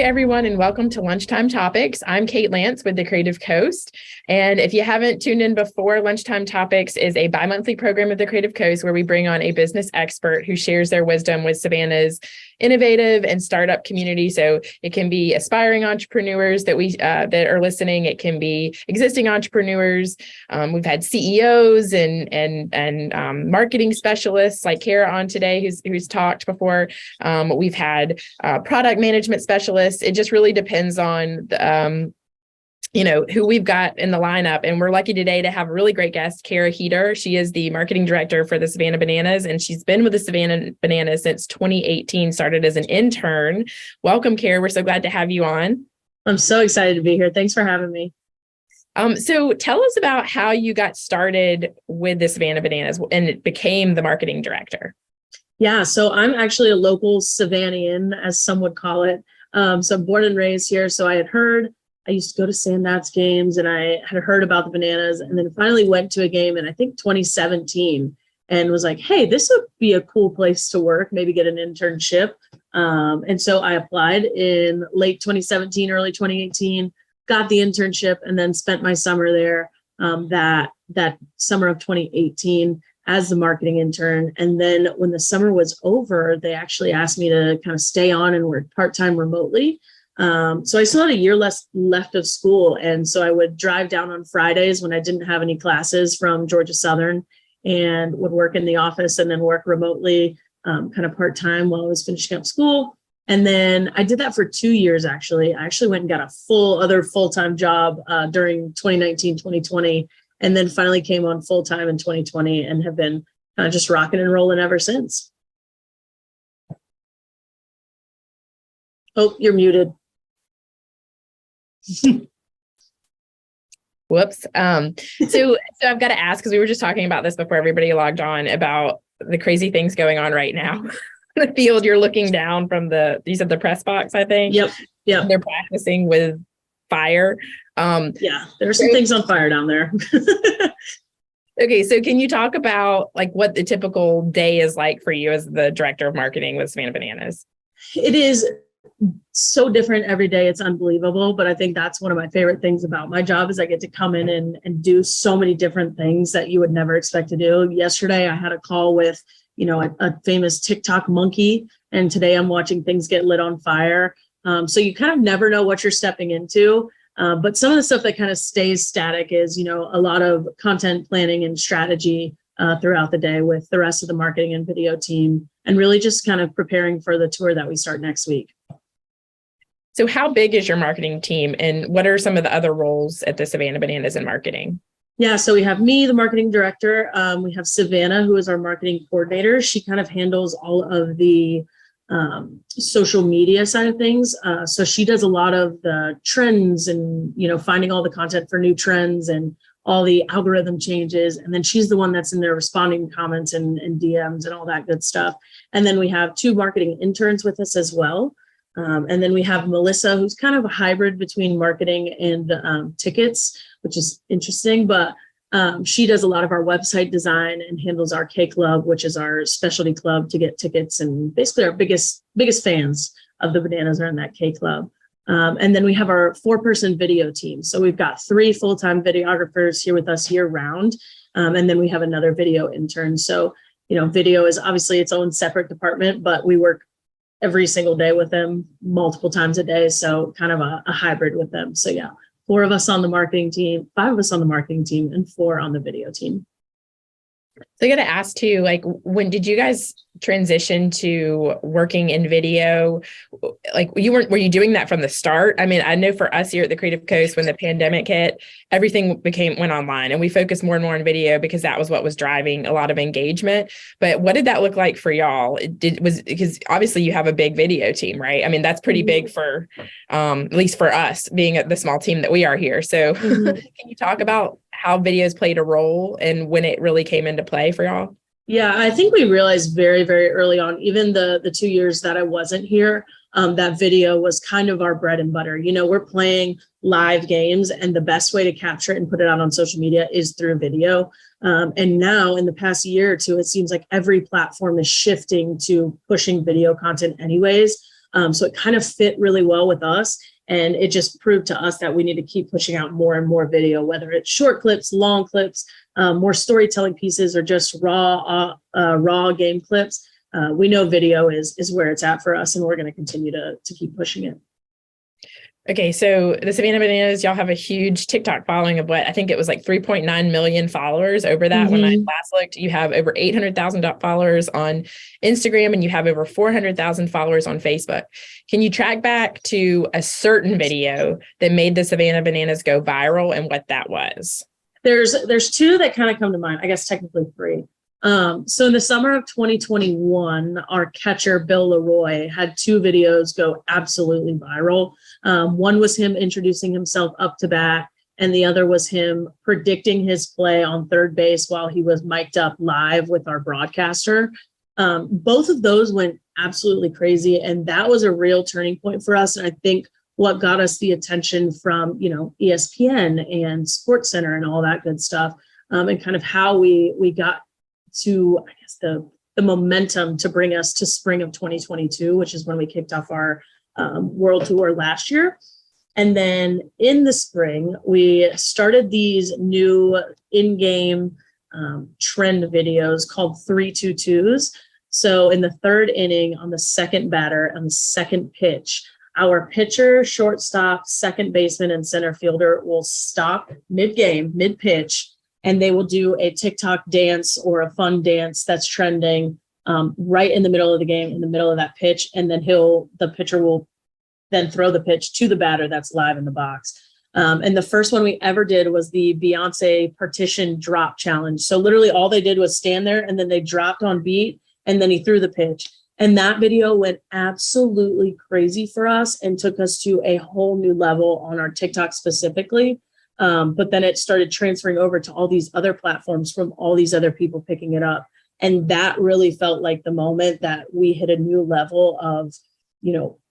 Hi, everyone, and welcome to Lunchtime Topics. I'm Kate Lance with the Creative Coast. And if you haven't tuned in before, Lunchtime Topics is a bi-monthly program of the Creative Coast where we bring on a business expert who shares their wisdom with Savannah's innovative and startup community. So it can be aspiring entrepreneurs that are listening. It can be existing entrepreneurs. We've had CEOs and marketing specialists like Kara on today, who's talked before. We've had product management specialists. It just really depends on who we've got in the lineup. And we're lucky today to have a really great guest, Kara Heater. She is the marketing director for the Savannah Bananas, and she's been with the Savannah Bananas since 2018, started as an intern. Welcome, Kara. We're so glad to have you on. I'm so excited to be here. Thanks for having me. So tell us about how you got started with the Savannah Bananas and became the marketing director. Yeah, so I'm actually a local Savannian, as some would call it. So I'm born and raised here. So I used to go to Sandats games, and I had heard about the Bananas, and then finally went to a game in, I think, 2017, and was like, hey, this would be a cool place to work, maybe get an internship. And so I applied in late 2017, early 2018, got the internship, and then spent my summer there that summer of 2018 as the marketing intern. And then when the summer was over, they actually asked me to kind of stay on and work part-time remotely. So I still had a year left of school. And so I would drive down on Fridays when I didn't have any classes from Georgia Southern, and would work in the office and then work remotely, kind of part-time while I was finishing up school. And then I did that for 2 years, actually. I actually went and got a full-time job during 2019, 2020, and then finally came on full-time in 2020 and have been kind of just rocking and rolling ever since. Oh, you're muted. Whoops. So I've got to ask, because we were just talking about this before everybody logged on, about the crazy things going on right now. The field, you're looking down from you said the press box, I think. Yep. They're practicing with fire. Yeah, there are some things on fire down there. Okay, so can you talk about like what the typical day is like for you as the director of marketing with Savannah Bananas? It is so different every day. It's unbelievable. But I think that's one of my favorite things about my job is I get to come in and do so many different things that you would never expect to do. Yesterday, I had a call with, a famous TikTok monkey, and today I'm watching things get lit on fire. So you kind of never know what you're stepping into. But some of the stuff that kind of stays static is, a lot of content planning and strategy throughout the day with the rest of the marketing and video team, and really just kind of preparing for the tour that we start next week. So how big is your marketing team, and what are some of the other roles at the Savannah Bananas in marketing? Yeah, so we have me, the marketing director. We have Savannah, who is our marketing coordinator. She kind of handles all of the social media side of things. So she does a lot of the trends and, finding all the content for new trends and all the algorithm changes. And then she's the one that's in there responding to comments and DMs and all that good stuff. And then we have 2 marketing interns with us as well. And then we have Melissa, who's kind of a hybrid between marketing and tickets, which is interesting, but she does a lot of our website design and handles our K Club, which is our specialty club to get tickets. And basically our biggest fans of the Bananas are in that K Club. And then we have our 4-person video team. So we've got 3 full-time videographers here with us year round. And then we have another video intern. So, video is obviously its own separate department, but we work every single day with them, multiple times a day. So kind of a hybrid with them. So yeah, 4 of us on the marketing team, 5 of us on the marketing team, and 4 on the video team. So I got to ask too, like, when did you guys transition to working in video? Like, were you doing that from the start? I mean, I know for us here at the Creative Coast, when the pandemic hit, everything went online, and we focused more and more on video because that was what was driving a lot of engagement. But what did that look like for y'all? Because obviously you have a big video team, right? I mean, that's pretty big for, at least for us being the small team that we are here. So can you talk about how videos played a role and when it really came into play for y'all? Yeah, I think we realized very, very early on, even the 2 years that I wasn't here, that video was kind of our bread and butter. We're playing live games, and the best way to capture it and put it out on social media is through video. And now in the past year or two, it seems like every platform is shifting to pushing video content anyways. So it kind of fit really well with us. And it just proved to us that we need to keep pushing out more and more video, whether it's short clips, long clips, more storytelling pieces, or just raw game clips. We know video is where it's at for us, and we're going to continue to keep pushing it. Okay, so the Savannah Bananas, y'all have a huge TikTok following of what I think it was like 3.9 million followers over that. When I last looked, you have over 800,000 followers on Instagram, and you have over 400,000 followers on Facebook. Can you track back to a certain video that made the Savannah Bananas go viral and what that was? There's two that kind of come to mind. I guess technically three. So in the summer of 2021, our catcher, Bill Leroy, had two videos go absolutely viral. One was him introducing himself up to bat, and the other was him predicting his play on third base while he was mic'd up live with our broadcaster. Both of those went absolutely crazy, and that was a real turning point for us. And I think what got us the attention from, ESPN and SportsCenter and all that good stuff, and kind of how we got to, I guess, the momentum to bring us to spring of 2022, which is when we kicked off our world tour last year. And then in the spring, we started these new in-game trend videos called 3-2-2s. So in the third inning, on the second batter, on the second pitch, our pitcher, shortstop, second baseman, and center fielder will stop mid-game, mid-pitch, and they will do a TikTok dance or a fun dance that's trending right in the middle of the game, in the middle of that pitch. And then the pitcher will then throw the pitch to the batter that's live in the box. And the first one we ever did was the Beyonce partition drop challenge. So literally all they did was stand there, and then they dropped on beat, and then he threw the pitch. And that video went absolutely crazy for us and took us to a whole new level on our TikTok specifically. But then it started transferring over to all these other platforms from all these other people picking it up. And that really felt like the moment that we hit a new level of,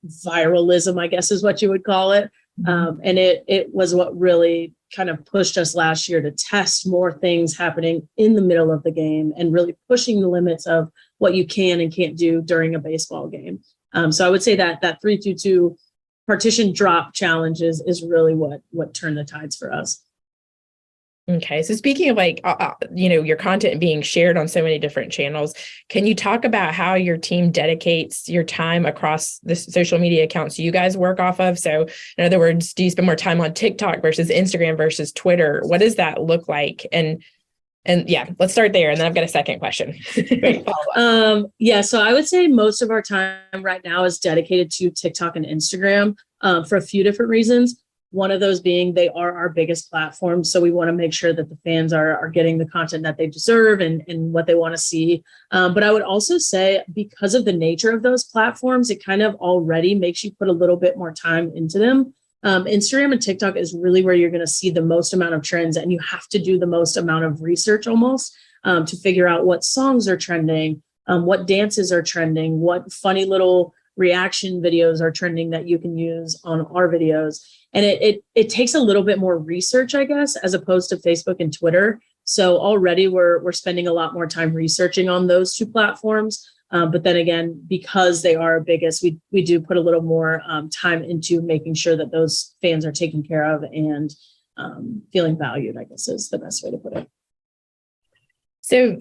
viralism, I guess is what you would call it. And it was what really kind of pushed us last year to test more things happening in the middle of the game and really pushing the limits of what you can and can't do during a baseball game. So I would say that 3-2-2 partition drop challenge is really what turned the tides for us. Okay. So speaking of your content being shared on so many different channels, can you talk about how your team dedicates your time across the social media accounts you guys work off of? So in other words, do you spend more time on TikTok versus Instagram versus Twitter? What does that look like? And yeah, let's start there. And then I've got a second question. So I would say most of our time right now is dedicated to TikTok and Instagram for a few different reasons. One of those being they are our biggest platform. So we want to make sure that the fans are getting the content that they deserve and what they want to see. But I would also say because of the nature of those platforms, it kind of already makes you put a little bit more time into them. Instagram and TikTok is really where you're going to see the most amount of trends, and you have to do the most amount of research almost to figure out what songs are trending, what dances are trending, what funny little reaction videos are trending that you can use on our videos. And it takes a little bit more research, I guess, as opposed to Facebook and Twitter. So already we're spending a lot more time researching on those two platforms. But then again, because they are our biggest, we do put a little more time into making sure that those fans are taken care of and feeling valued, I guess is the best way to put it. So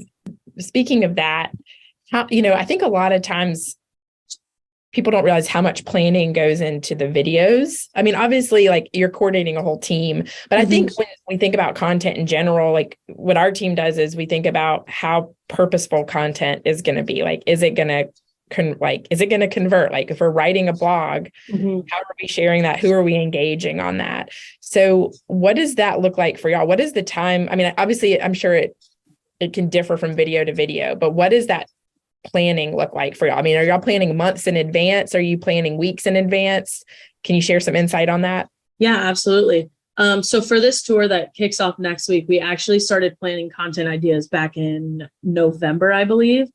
speaking of that, I think a lot of times people don't realize how much planning goes into the videos. I mean, obviously, like you're coordinating a whole team, but I think when we think about content in general, like what our team does is we think about how purposeful content is going to be. Like, is it going to convert? Like if we're writing a blog, how are we sharing that? Who are we engaging on that? So what does that look like for y'all? What is the time? I mean, obviously, I'm sure it can differ from video to video, but what is that planning look like for y'all? I mean, are y'all planning months in advance? Are you planning weeks in advance? Can you share some insight on that? Yeah, absolutely. So for this tour that kicks off next week, we actually started planning content ideas back in November, I believe.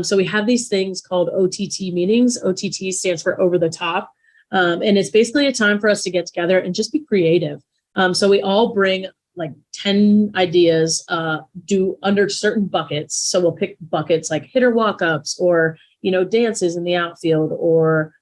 So we have these things called OTT meetings. OTT stands for over the top. And it's basically a time for us to get together and just be creative. So we all bring like 10 ideas do under certain buckets. So we'll pick buckets like hitter walk-ups or, dances in the outfield or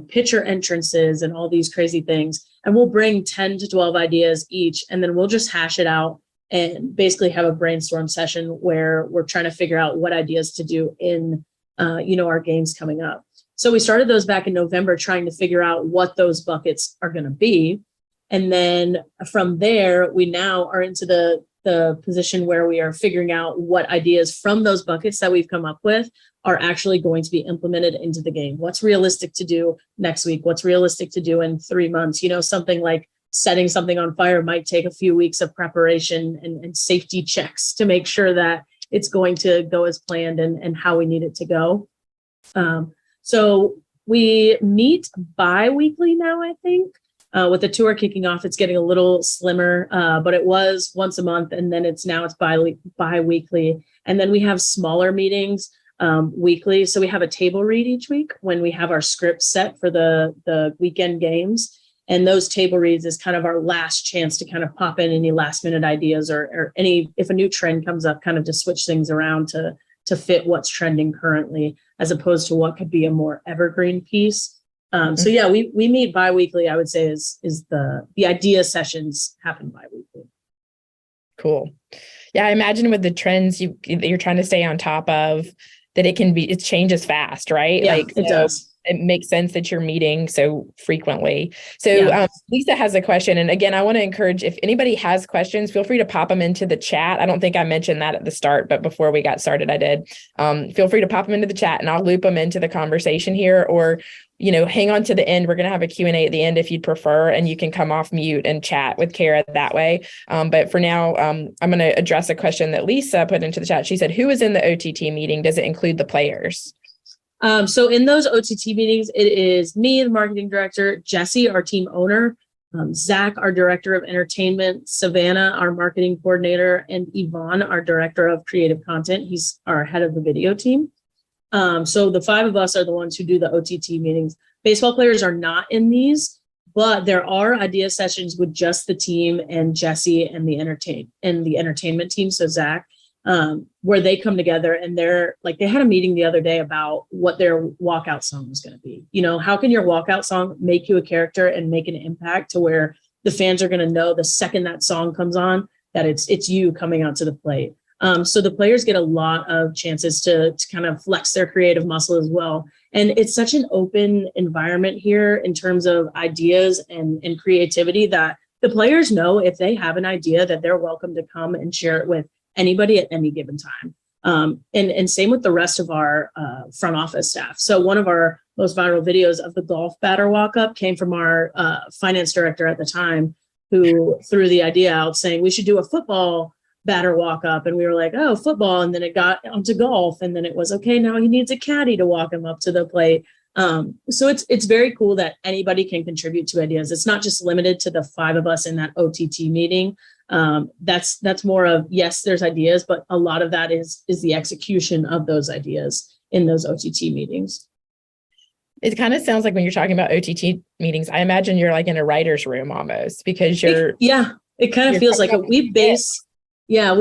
pitcher entrances and all these crazy things. And we'll bring 10 to 12 ideas each, and then we'll just hash it out and basically have a brainstorm session where we're trying to figure out what ideas to do in, our games coming up. So we started those back in November, trying to figure out what those buckets are going to be. And then from there, we now are into the position where we are figuring out what ideas from those buckets that we've come up with are actually going to be implemented into the game. What's realistic to do next week? What's realistic to do in 3 months? Something like setting something on fire might take a few weeks of preparation and safety checks to make sure that it's going to go as planned and how we need it to go. So we meet bi-weekly now, I think. With the tour kicking off, it's getting a little slimmer, but it was once a month, and then it's bi-weekly. And then we have smaller meetings weekly. So we have a table read each week when we have our script set for the weekend games. And those table reads is kind of our last chance to kind of pop in any last minute ideas or any, if a new trend comes up, kind of to switch things around to fit what's trending currently, as opposed to what could be a more evergreen piece. So yeah, we meet bi-weekly, I would say is the idea sessions happen bi-weekly. Cool. Yeah. I imagine with the trends you're trying to stay on top of, that it changes fast, right? Yeah, it does. It makes sense that you're meeting so frequently. So Lisa has a question. And again, I want to encourage, if anybody has questions, feel free to pop them into the chat. I don't think I mentioned that at the start, but before we got started, I did. Feel free to pop them into the chat and I'll loop them into the conversation here, or, hang on to the end. We're going to have a Q&A at the end if you'd prefer, and you can come off mute and chat with Kara that way. But for now, I'm going to address a question that Lisa put into the chat. She said, who is in the OTT meeting? Does it include the players? So in those OTT meetings, it is me, the marketing director, Jesse, our team owner, Zach, our director of entertainment, Savannah, our marketing coordinator, and Yvonne, our director of creative content. He's our head of the video team. So the 5 of us are the ones who do the OTT meetings. Baseball players are not in these, but there are idea sessions with just the team and Jesse and the entertainment team. So Zach. Where they come together and they had a meeting the other day about what their walkout song was going to be. How can your walkout song make you a character and make an impact to where the fans are going to know the second that song comes on that it's you coming out to the plate. So the players get a lot of chances to kind of flex their creative muscle as well. And it's such an open environment here in terms of ideas and creativity that the players know if they have an idea that they're welcome to come and share it with anybody at any given time. And same with the rest of our front office staff. So one of our most viral videos of the golf batter walk-up came from our finance director at the time, who threw the idea out saying we should do a football batter walk-up. And we were like, oh, football. And then it got onto golf. And then it was, okay, now he needs a caddy to walk him up to the plate. So it's very cool that anybody can contribute to ideas. It's not just limited to the 5 of us in that OTT meeting. That's more of, yes, there's ideas, but a lot of that is the execution of those ideas in those OTT meetings. It kind of sounds like when you're talking about OTT meetings, I imagine you're like in a writer's room almost, because it kind of feels like it. We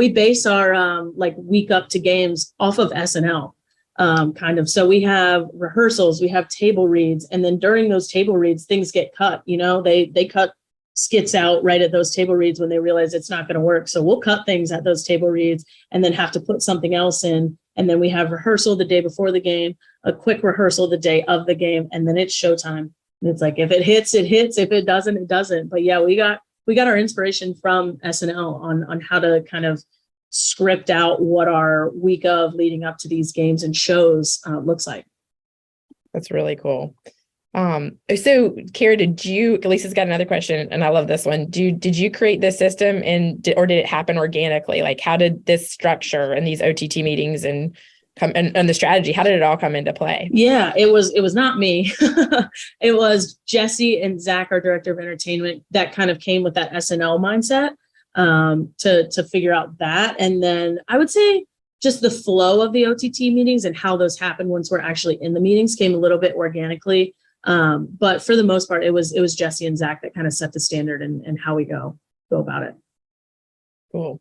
base our like week up to games off of SNL. Kind of. So we have rehearsals, we have table reads, and then during those table reads, things get cut. They cut skits out right at those table reads when they realize it's not going to work. So we'll cut things at those table reads and then have to put something else in. And then we have rehearsal the day before the game, a quick rehearsal the day of the game, and then it's showtime. And it's like, if it hits, it hits. If it doesn't, it doesn't. But yeah, we got our inspiration from SNL on how to kind of script out what our week of leading up to these games and shows looks like. That's really cool. So Kara, Lisa's got another question, and I love this one. Did you create this system or did it happen organically? Like, how did this structure and these OTT meetings and the strategy, how did it all come into play? Yeah, it was not me. It was Jesse and Zach, our director of entertainment, that kind of came with that SNL mindset to figure out that. And then I would say just the flow of the OTT meetings and how those happen once we're actually in the meetings came a little bit organically. But for the most part, it was Jesse and Zach that kind of set the standard and how we go about it. Cool.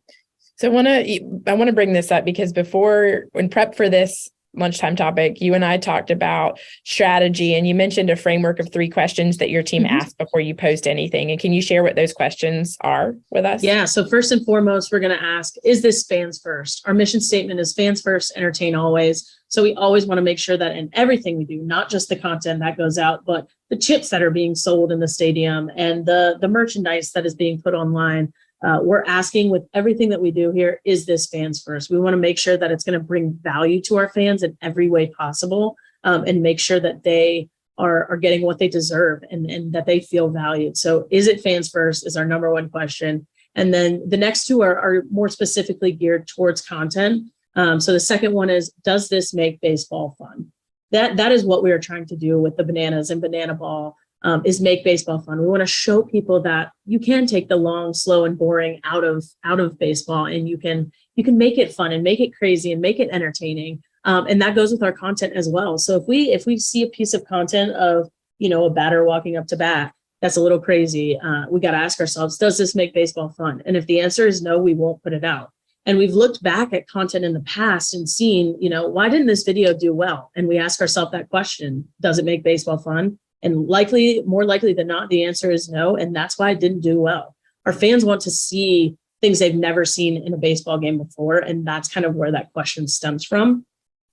So I want to bring this up because in prep for this lunchtime topic, you and I talked about strategy, and you mentioned a framework of 3 questions that your team asks before you post anything. And can you share what those questions are with us? Yeah. So first and foremost, we're going to ask, is this fans first? Our mission statement is fans first, entertain always. So we always want to make sure that in everything we do, not just the content that goes out, but the chips that are being sold in the stadium and the merchandise that is being put online, we're asking with everything that we do here, is this fans first? We want to make sure that it's going to bring value to our fans in every way possible, and make sure that they are getting what they deserve and that they feel valued. So is it fans first is our number one question. And then the next 2 are more specifically geared towards content. So the second one is, does this make baseball fun? That is what we are trying to do with the Bananas and Banana Ball, is make baseball fun. We want to show people that you can take the long, slow, and boring out of baseball, and you can make it fun and make it crazy and make it entertaining. And that goes with our content as well. So if we see a piece of content of, a batter walking up to bat, that's a little crazy. We got to ask ourselves, does this make baseball fun? And if the answer is no, we won't put it out. And we've looked back at content in the past and seen, why didn't this video do well? And we ask ourselves that question, does it make baseball fun? And more likely than not, the answer is no. And that's why it didn't do well. Our fans want to see things they've never seen in a baseball game before. And that's kind of where that question stems from.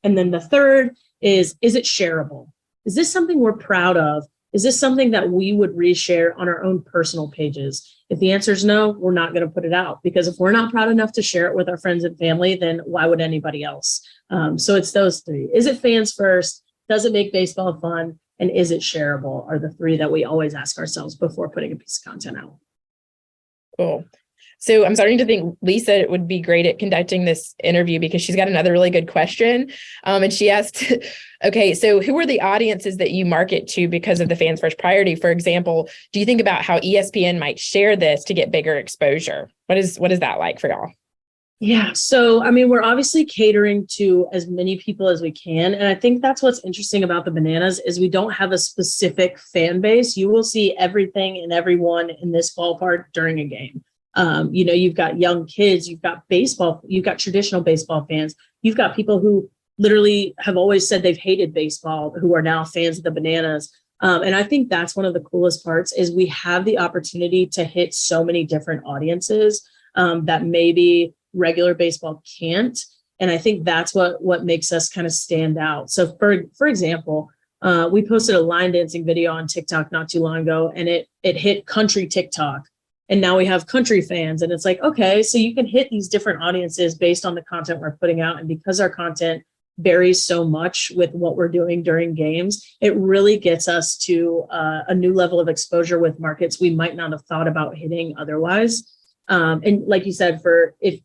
And then the third is it shareable? Is this something we're proud of? Is this something that we would reshare on our own personal pages? If the answer is no, we're not going to put it out, because if we're not proud enough to share it with our friends and family, then why would anybody else? So it's those 3. Is it fans first? Does it make baseball fun? And is it shareable? Are the 3 that we always ask ourselves before putting a piece of content out. Cool. So I'm starting to think Lisa would be great at conducting this interview, because she's got another really good question. And she asked, okay, so who are the audiences that you market to because of the fans first priority? For example, do you think about how ESPN might share this to get bigger exposure? What is that like for y'all? Yeah. So, we're obviously catering to as many people as we can. And I think that's what's interesting about the Bananas is we don't have a specific fan base. You will see everything and everyone in this ballpark during a game. You've got young kids, you've got baseball, you've got traditional baseball fans, you've got people who literally have always said they've hated baseball, who are now fans of the Bananas. And I think that's one of the coolest parts is we have the opportunity to hit so many different audiences that maybe regular baseball can't. And I think that's what makes us kind of stand out. So for example, we posted a line dancing video on TikTok not too long ago, and it hit country TikTok. And now we have country fans, and it's like, okay, so you can hit these different audiences based on the content we're putting out. And because our content varies so much with what we're doing during games, it really gets us to a new level of exposure with markets we might not have thought about hitting otherwise. And like you said, if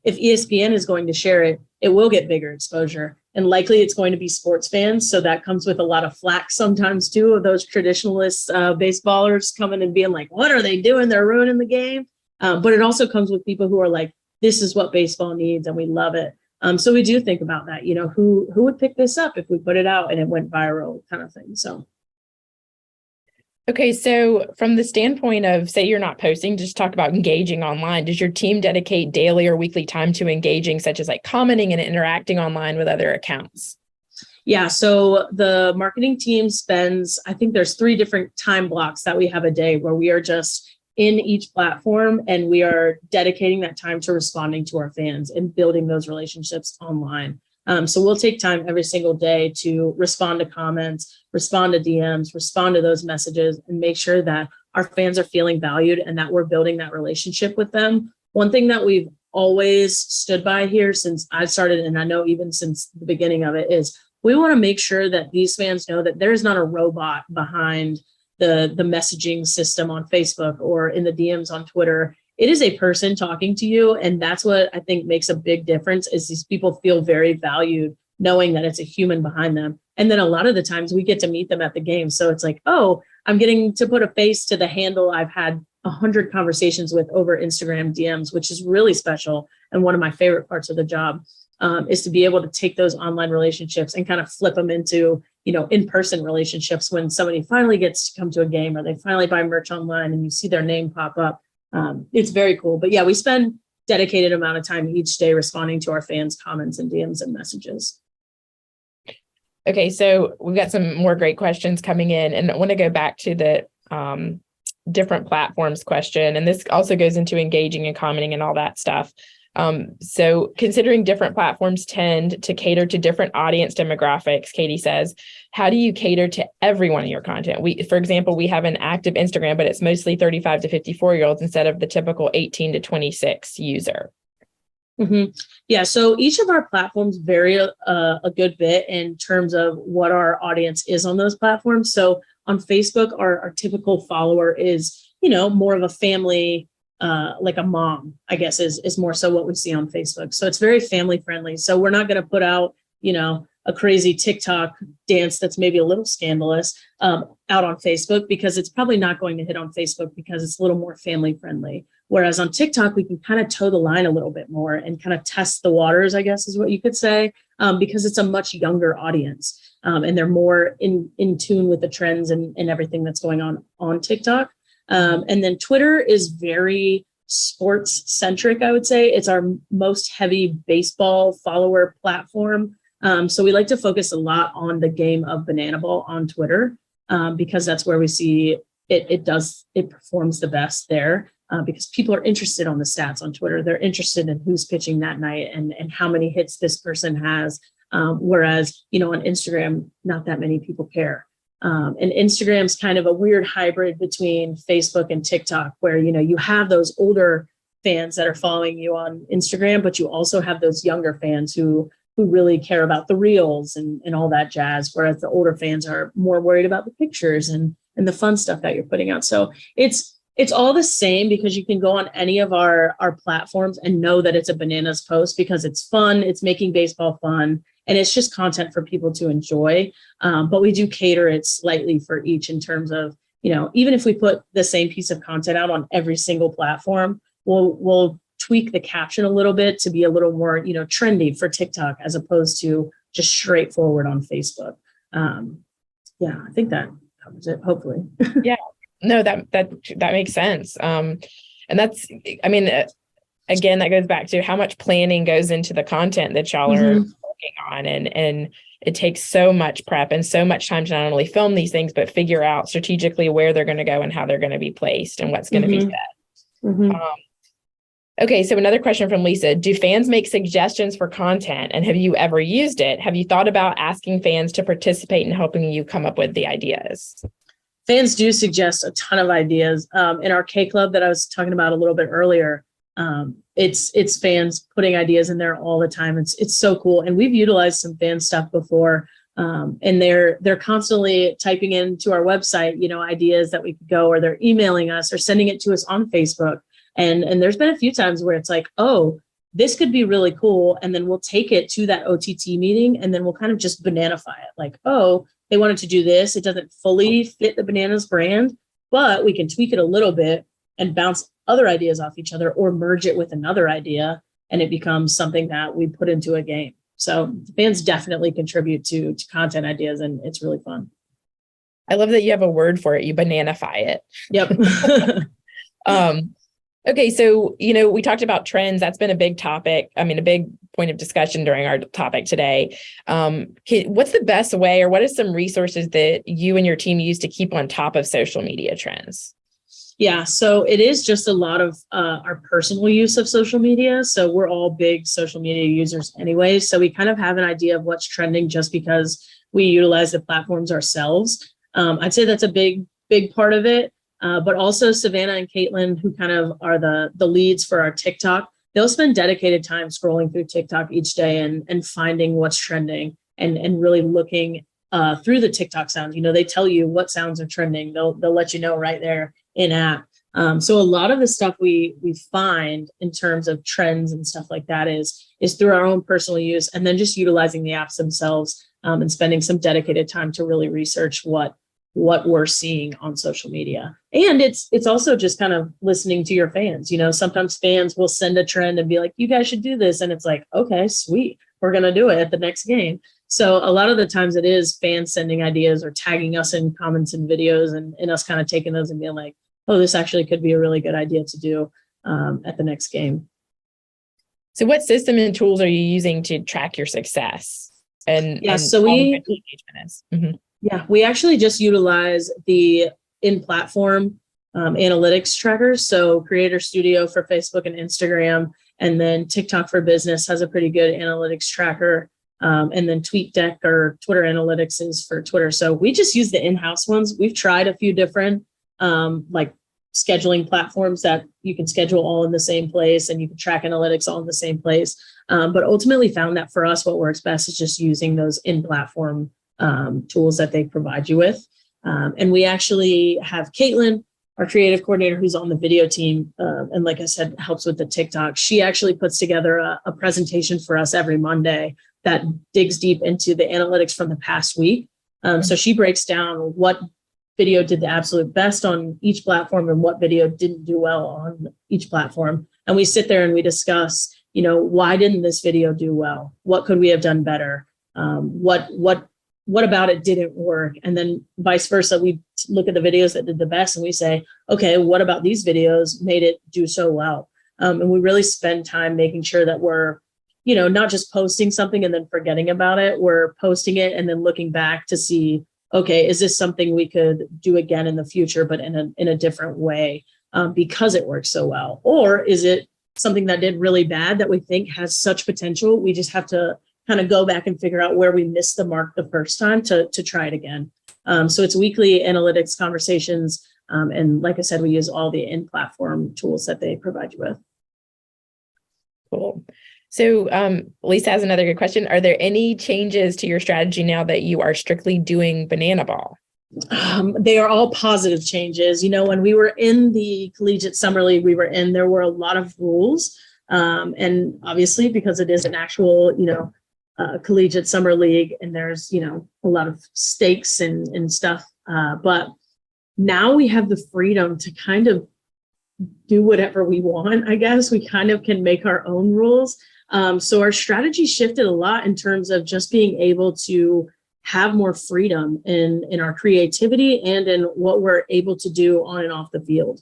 ESPN is going to share it, it will get bigger exposure. And likely it's going to be sports fans. So that comes with a lot of flack sometimes too, of those traditionalist baseballers coming and being like, what are they doing? They're ruining the game. But it also comes with people who are like, this is what baseball needs and we love it. So we do think about that, who would pick this up if we put it out and it went viral kind of thing. So. Okay, so from the standpoint of, say you're not posting, just talk about engaging online. Does your team dedicate daily or weekly time to engaging, such as like commenting and interacting online with other accounts? Yeah, so the marketing team spends, I think there's 3 different time blocks that we have a day where we are just in each platform and we are dedicating that time to responding to our fans and building those relationships online. So we'll take time every single day to respond to comments, respond to DMs, respond to those messages, and make sure that our fans are feeling valued and that we're building that relationship with them. One thing that we've always stood by here since I started, and I know even since the beginning of it, is we want to make sure that these fans know that there's not a robot behind the messaging system on Facebook or in the DMs on Twitter. It is a person talking to you. And that's what I think makes a big difference is these people feel very valued knowing that it's a human behind them. And then a lot of the times we get to meet them at the game. So it's like, oh, I'm getting to put a face to the handle I've had 100 conversations with over Instagram DMs, which is really special. And one of my favorite parts of the job is to be able to take those online relationships and kind of flip them into, in-person relationships when somebody finally gets to come to a game or they finally buy merch online and you see their name pop up. It's very cool. But yeah, we spend dedicated amount of time each day responding to our fans' comments and DMs and messages. Okay, so we've got some more great questions coming in, and I want to go back to the different platforms question. And this also goes into engaging and commenting and all that stuff. So considering different platforms tend to cater to different audience demographics, Katie says, how do you cater to everyone in your content? For example, we have an active Instagram, but it's mostly 35 to 54-year-olds instead of the typical 18 to 26 user. Mm-hmm. Yeah, so each of our platforms vary a good bit in terms of what our audience is on those platforms. So on Facebook, our typical follower is, more of a family, like a mom, I guess, is more so what we see on Facebook. So it's very family friendly. So we're not going to put out, a crazy TikTok dance that's maybe a little scandalous out on Facebook, because it's probably not going to hit on Facebook because it's a little more family friendly. Whereas on TikTok, we can kind of toe the line a little bit more and kind of test the waters, I guess is what you could say, because it's a much younger audience and they're more in tune with the trends and everything that's going on TikTok. And then Twitter is very sports centric, I would say. It's our most heavy baseball follower platform. So we like to focus a lot on the game of banana ball on Twitter because that's where we see it performs the best there. Because people are interested on the stats on Twitter. They're interested in who's pitching that night and how many hits this person has. Whereas, on Instagram, not that many people care. And Instagram's kind of a weird hybrid between Facebook and TikTok, where, you have those older fans that are following you on Instagram, but you also have those younger fans who really care about the reels and all that jazz. Whereas the older fans are more worried about the pictures and the fun stuff that you're putting out. So it's all the same, because you can go on any of our platforms and know that it's a Bananas post because it's fun, it's making baseball fun, and it's just content for people to enjoy. But we do cater it slightly for each in terms of, even if we put the same piece of content out on every single platform, we'll tweak the caption a little bit to be a little more, trendy for TikTok as opposed to just straightforward on Facebook. Yeah, I think that covers it, hopefully. Yeah. No, that makes sense. And that's, again, that goes back to how much planning goes into the content that y'all are working on. And it takes so much prep and so much time to not only film these things, but figure out strategically where they're going to go and how they're going to be placed and what's going to be said. Okay, so another question from Lisa. Do fans make suggestions for content? And have you ever used it? Have you thought about asking fans to participate in helping you come up with the ideas? Fans do suggest a ton of ideas. In our K Club that I was talking about a little bit earlier, it's fans putting ideas in there all the time. It's so cool. And we've utilized some fan stuff before. And they're constantly typing into our website, ideas that we could go, or they're emailing us or sending it to us on Facebook. And there's been a few times where it's like, oh, this could be really cool. And then we'll take it to that OTT meeting and then we'll kind of just bananify it. Like, oh, they wanted to do this. It doesn't fully fit the Bananas brand, but we can tweak it a little bit and bounce other ideas off each other or merge it with another idea. And it becomes something that we put into a game. So fans definitely contribute to content ideas, and it's really fun. I love that you have a word for it. You bananify it. Yep. Okay, so, we talked about trends. That's been a big topic. A big point of discussion during our topic today. What's the best way, or what are some resources that you and your team use to keep on top of social media trends? Yeah, so it is just a lot of our personal use of social media. So we're all big social media users anyway. So we kind of have an idea of what's trending just because we utilize the platforms ourselves. I'd say that's a big part of it. But also Savannah and Caitlin, who kind of are the leads for our TikTok, they'll spend dedicated time scrolling through TikTok each day and finding what's trending and really looking through the TikTok sounds. They tell you what sounds are trending. They'll let you know right there in app. So a lot of the stuff we find in terms of trends and stuff like that is through our own personal use, and then just utilizing the apps themselves and spending some dedicated time to really research what we're seeing on social media. And it's also just kind of listening to your fans. Sometimes fans will send a trend and be like, you guys should do this. And it's like, okay, sweet. We're going to do it at the next game. So a lot of the times it is fans sending ideas or tagging us in comments and videos and us kind of taking those and being like, oh, this actually could be a really good idea to do at the next game. So what system and tools are you using to track your success? So we engagement is? Mm-hmm. Yeah, we actually just utilize the in-platform analytics trackers. So Creator Studio for Facebook and Instagram, and then TikTok for Business has a pretty good analytics tracker. And then TweetDeck or Twitter Analytics is for Twitter. So we just use the in-house ones. We've tried a few different like scheduling platforms that you can schedule all in the same place and you can track analytics all in the same place. But ultimately found that for us, what works best is just using those in-platform tools that they provide you with. And we actually have Caitlin, our creative coordinator, who's on the video team. And like I said, helps with the TikTok. She actually puts together a presentation for us every Monday that digs deep into the analytics from the past week. So she breaks down what video did the absolute best on each platform and what video didn't do well on each platform. And we sit there and we discuss, why didn't this video do well? What could we have done better? What about it didn't work? And then vice versa, we look at the videos that did the best and we say, okay, what about these videos made it do so well? And we really spend time making sure that we're, not just posting something and then forgetting about it. We're posting it and then looking back to see, okay, is this something we could do again in the future, but in a different way because it works so well? Or is it something that did really bad that we think has such potential? We just have to kind of go back and figure out where we missed the mark the first time to try it again. So it's weekly analytics conversations. And like I said, we use all the in-platform tools that they provide you with. Cool. So Lisa has another good question. Are there any changes to your strategy now that you are strictly doing Banana Ball? They are all positive changes. When we were in the Collegiate Summer League, there were a lot of rules. And obviously, because it is an actual, Collegiate Summer League, and there's, a lot of stakes and stuff. But now we have the freedom to kind of do whatever we want, I guess. We kind of can make our own rules. So our strategy shifted a lot in terms of just being able to have more freedom in our creativity and in what we're able to do on and off the field.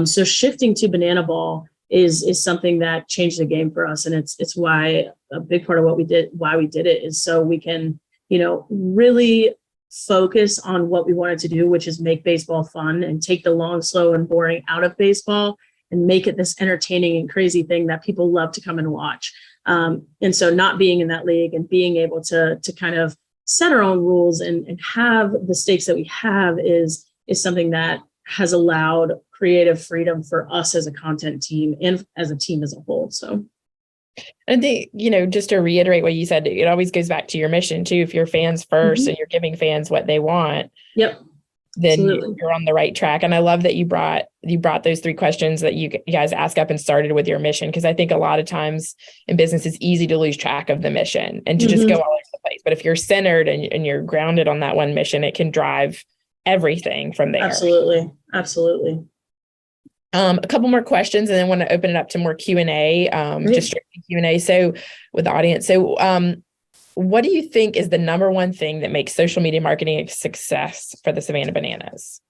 So shifting to Banana Ball is something that changed the game for us. And it's why a big part of why we did it is so we can, really focus on what we wanted to do, which is make baseball fun and take the long, slow, and boring out of baseball and make it this entertaining and crazy thing that people love to come and watch. And so not being in that league and being able to kind of set our own rules and have the stakes that we have is something that has allowed creative freedom for us as a content team and as a team as a whole. So I think, just to reiterate what you said, it always goes back to your mission too. If you're fans first and you're giving fans what they want, yep, then absolutely. You're on the right track. And I love that you brought those 3 questions that you guys ask up and started with your mission. Because I think a lot of times in business, it's easy to lose track of the mission and to just go all over the place. But if you're centered and you're grounded on that one mission, it can drive everything from there. Absolutely. A couple more questions, and then I want to open it up to more Q&A, just strictly Q&A. So with the audience. So what do you think is the number one thing that makes social media marketing a success for the Savannah Bananas?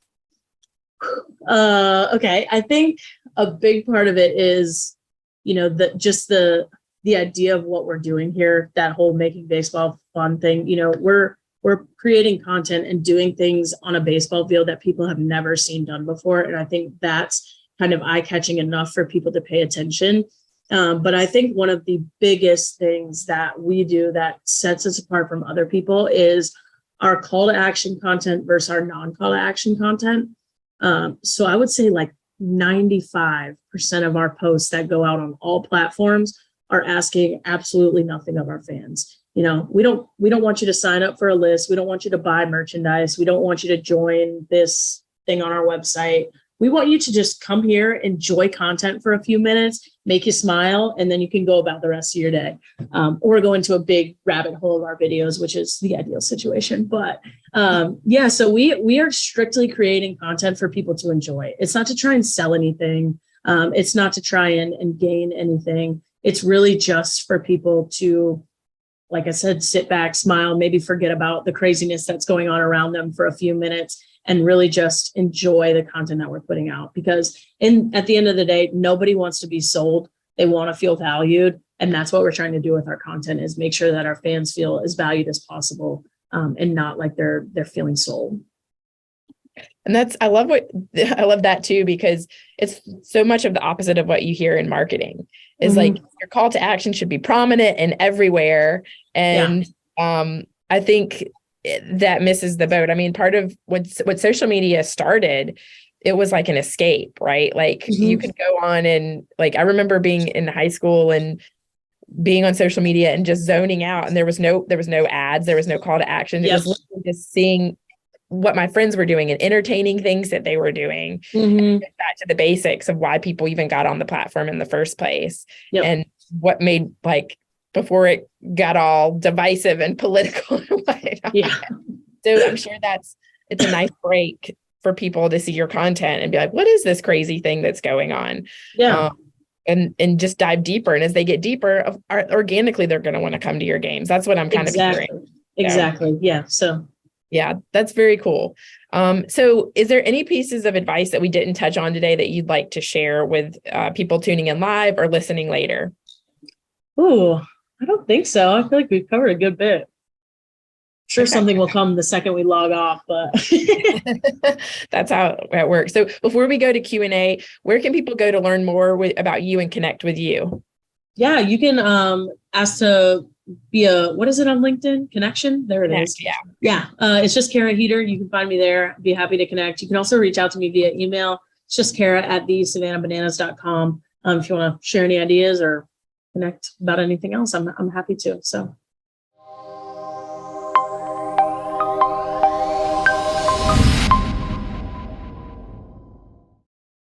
Okay. I think a big part of it is, the idea of what we're doing here, that whole making baseball fun thing. We're creating content and doing things on a baseball field that people have never seen done before. And I think that's kind of eye-catching enough for people to pay attention. But I think one of the biggest things that we do that sets us apart from other people is our call to action content versus our non-call to action content. So I would say like 95% of our posts that go out on all platforms are asking absolutely nothing of our fans. We don't want you to sign up for a list. We don't want you to buy merchandise. We don't want you to join this thing on our website. We want you to just come here, enjoy content for a few minutes, make you smile, and then you can go about the rest of your day. Or go into a big rabbit hole of our videos, which is the ideal situation. But so we are strictly creating content for people to enjoy. It's not to try and sell anything. It's not to try and gain anything. It's really just for people to, like I said, sit back, smile, maybe forget about the craziness that's going on around them for a few minutes and really just enjoy the content that we're putting out. Because at the end of the day, nobody wants to be sold. They want to feel valued. And that's what we're trying to do with our content, is make sure that our fans feel as valued as possible, and not like they're feeling sold. And I love that too, because it's so much of the opposite of what you hear in marketing is like your call to action should be prominent and everywhere. And I think that misses the boat. I mean, part of what social media started, it was like an escape, right? Like you could go on and like, I remember being in high school and being on social media and just zoning out, and there was no ads, there was no call to action. It was literally just seeing what my friends were doing and entertaining things that they were doing. And back to the basics of why people even got on the platform in the first place, and what made, like, before it got all divisive and political. So I'm sure it's a nice break for people to see your content and be like, what is this crazy thing that's going on? And just dive deeper. And as they get deeper, organically, they're going to want to come to your games. That's what I'm kind of hearing. Exactly. Yeah. So yeah, that's very cool. So is there any pieces of advice that we didn't touch on today that you'd like to share with people tuning in live or listening later? Oh, I don't think so. I feel like we've covered a good bit. Sure, something will come the second we log off, but that's how it works. So before we go to Q&A, where can people go to learn more about you and connect with you? Yeah, you can ask to be what is it on LinkedIn? Connection? There it is. Yeah. It's just Kara Heater. You can find me there. I'd be happy to connect. You can also reach out to me via email. It's just Kara@thesavannahbananas.com. If you want to share any ideas or connect about anything else, I'm happy to. So